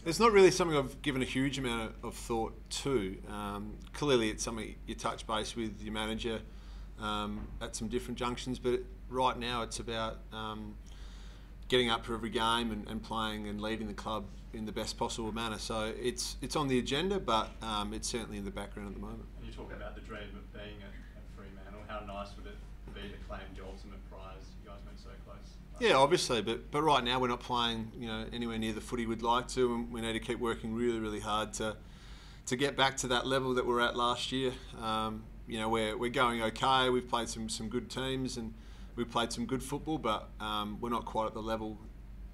It's not really something I've given a huge amount of thought to. Clearly, it's something you touch base with your manager at some different junctions, but right now it's about getting up for every game and playing and leading the club in the best possible manner. So it's on the agenda, but it's certainly in the background at the moment. And you talk about the dream of being at Fremantle. How nice would it be to claim the ultimate prize? You guys went so close. Yeah, obviously, but right now we're not playing, anywhere near the footy we'd like to, and we need to keep working really, really hard to get back to that level that we were at last year. We're going okay. We've played some good teams and we've played some good football, but we're not quite at the level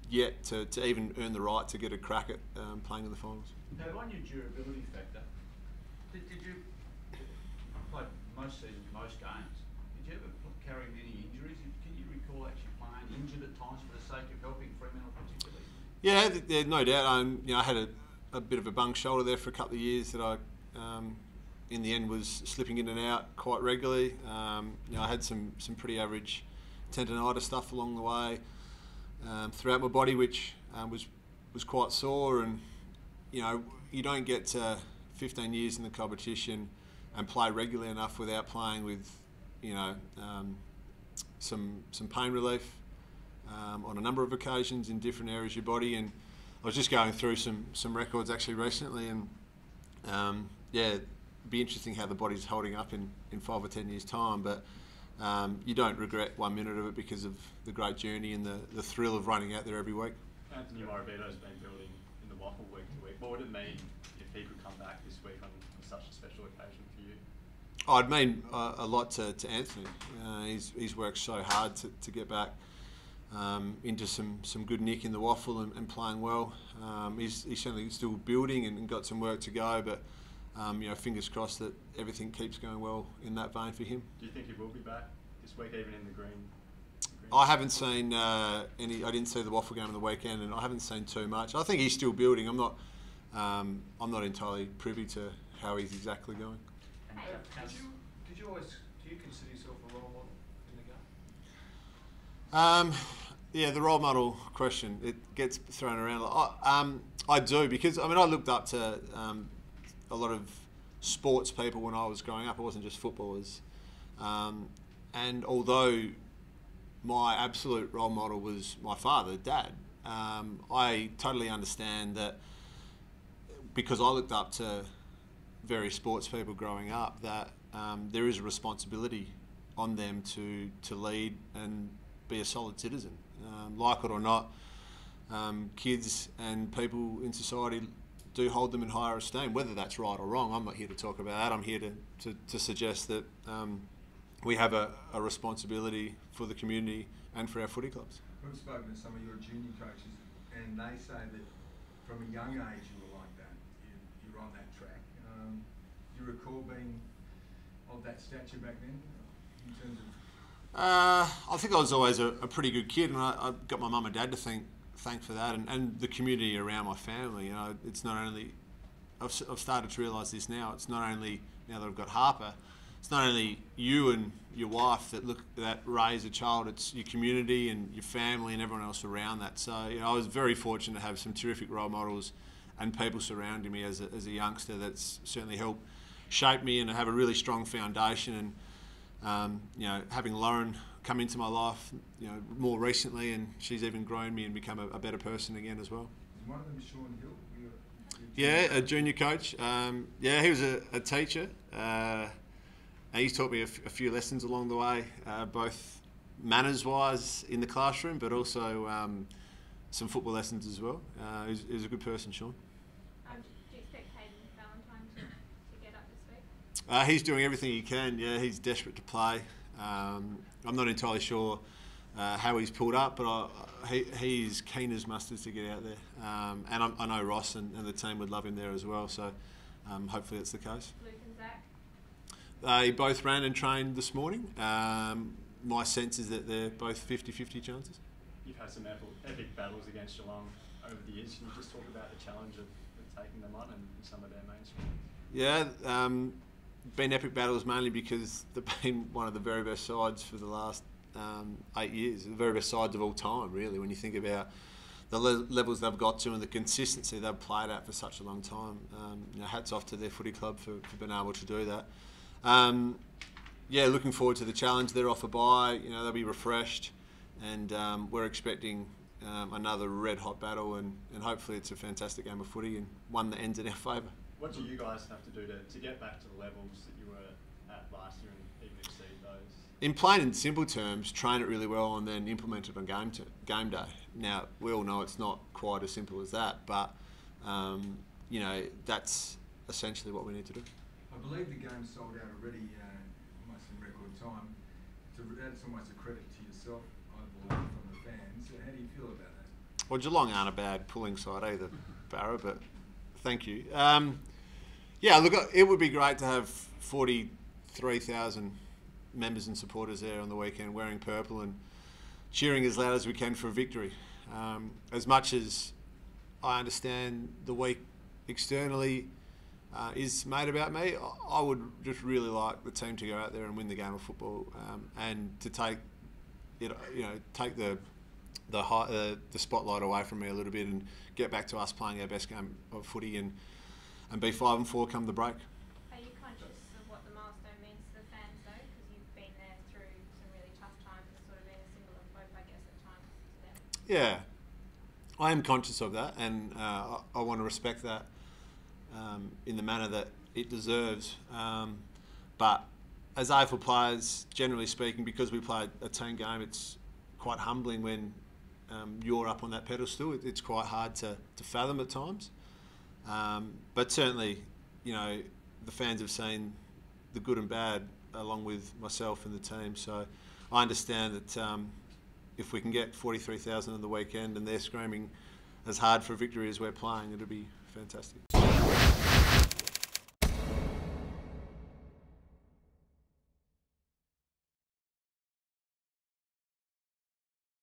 yet to even earn the right to get a crack at playing in the finals. Now, on your durability factor, did you played most seasons, most games? Did you ever carry any injuries? Can you recall actually playing injured at times for the sake of helping Fremantle particularly? Yeah, no doubt. I had a bit of a bung shoulder there for a couple of years that I, in the end, was slipping in and out quite regularly. I had some pretty average tendonitis stuff along the way throughout my body, which was quite sore. And you don't get to 15 years in the competition and play regularly enough without playing with some pain relief on a number of occasions in different areas of your body. And I was just going through some records actually recently, and it'd be interesting how the body's holding up in 5 or 10 years' time. But you don't regret 1 minute of it because of the great journey and the thrill of running out there every week. Anthony Morabito's been building in the waffle week to week. What would it mean if he could come back this week on such a special occasion for you? Oh, it'd mean a lot to Anthony. He's worked so hard to get back into some good nick in the waffle and playing well. He's certainly still building and got some work to go, but fingers crossed that everything keeps going well in that vein for him. Do you think he will be back this week, even in the green? I haven't seen any. I didn't see the waffle game on the weekend, and I haven't seen too much. I think he's still building. I'm not entirely privy to how he's exactly going. Did you always consider yourself a role model in the game? Yeah, the role model question, it gets thrown around. I do, because I looked up to a lot of sports people when I was growing up. It wasn't just footballers, and although my absolute role model was my father, Dad, I totally understand that because I looked up to various sports people growing up, that there is a responsibility on them to lead and be a solid citizen. Like it or not, kids and people in society do hold them in higher esteem. Whether that's right or wrong, I'm not here to talk about that. I'm here to suggest that we have a responsibility for the community and for our footy clubs. We've spoken to some of your junior coaches, and they say that from a young age you were like that. You're on that track. Do you recall being of that stature back then, in terms of? I think I was always a pretty good kid, and I got my mum and dad to thank for that, and the community around my family. It's not only I've started to realise this now. It's not only now that I've got Harper. It's not only you and your wife that raise a child. It's your community and your family and everyone else around that. So I was very fortunate to have some terrific role models and people surrounding me as a youngster. That's certainly helped shape me and have a really strong foundation. And having Lauren come into my life, more recently, and she's even grown me and become a better person again as well. One of them is Sean Hill. Yeah, a junior coach. He was a teacher. He's taught me a few lessons along the way, both manners-wise in the classroom, but also some football lessons as well. He's a good person, Sean. Do you expect Hayden Valentine to get up this week? He's doing everything he can. Yeah, he's desperate to play. I'm not entirely sure how he's pulled up, but he's keen as mustard to get out there. And I know Ross and the team would love him there as well. So hopefully that's the case. Luke and Zach? They both ran and trained this morning. My sense is that they're both 50-50 chances. You've had some epic battles against Geelong over the years. Can you just talk about the challenge of taking them on and some of their main strengths? Yeah, been epic battles mainly because they've been one of the very best sides for the last 8 years. The very best sides of all time, really, when you think about the levels they've got to and the consistency they've played at for such a long time. Hats off to their footy club for being able to do that. Looking forward to the challenge. They're off a bye. They'll be refreshed, and we're expecting another red-hot battle, and hopefully it's a fantastic game of footy and one that ends in our favour. What do you guys have to do to get back to the levels that you were at last year and even exceed those? In plain and simple terms, train it really well and then implement it on game day. Now, we all know it's not quite as simple as that, but that's essentially what we need to do. I believe the game sold out already, almost in record time. That's almost a credit to yourself, I believe, from the fans. How do you feel about that? Well, Geelong aren't a bad pulling side either, Barra, but thank you. Look, it would be great to have 43,000 members and supporters there on the weekend wearing purple and cheering as loud as we can for a victory. As much as I understand the week externally is made about me, I would just really like the team to go out there and win the game of football, and to take the spotlight away from me a little bit and get back to us playing our best game of footy and be 5-4 come the break. Are you conscious of what the milestone means to the fans though? Because you've been there through some really tough times and sort of been a symbol of hope, I guess, at times to them. Yeah, I am conscious of that, and I want to respect that in the manner that it deserves. But as AFL players, generally speaking, because we play a team game, it's quite humbling when you're up on that pedestal. It's quite hard to fathom at times. But certainly, the fans have seen the good and bad along with myself and the team. So I understand that if we can get 43,000 on the weekend and they're screaming as hard for a victory as we're playing, it'll be fantastic.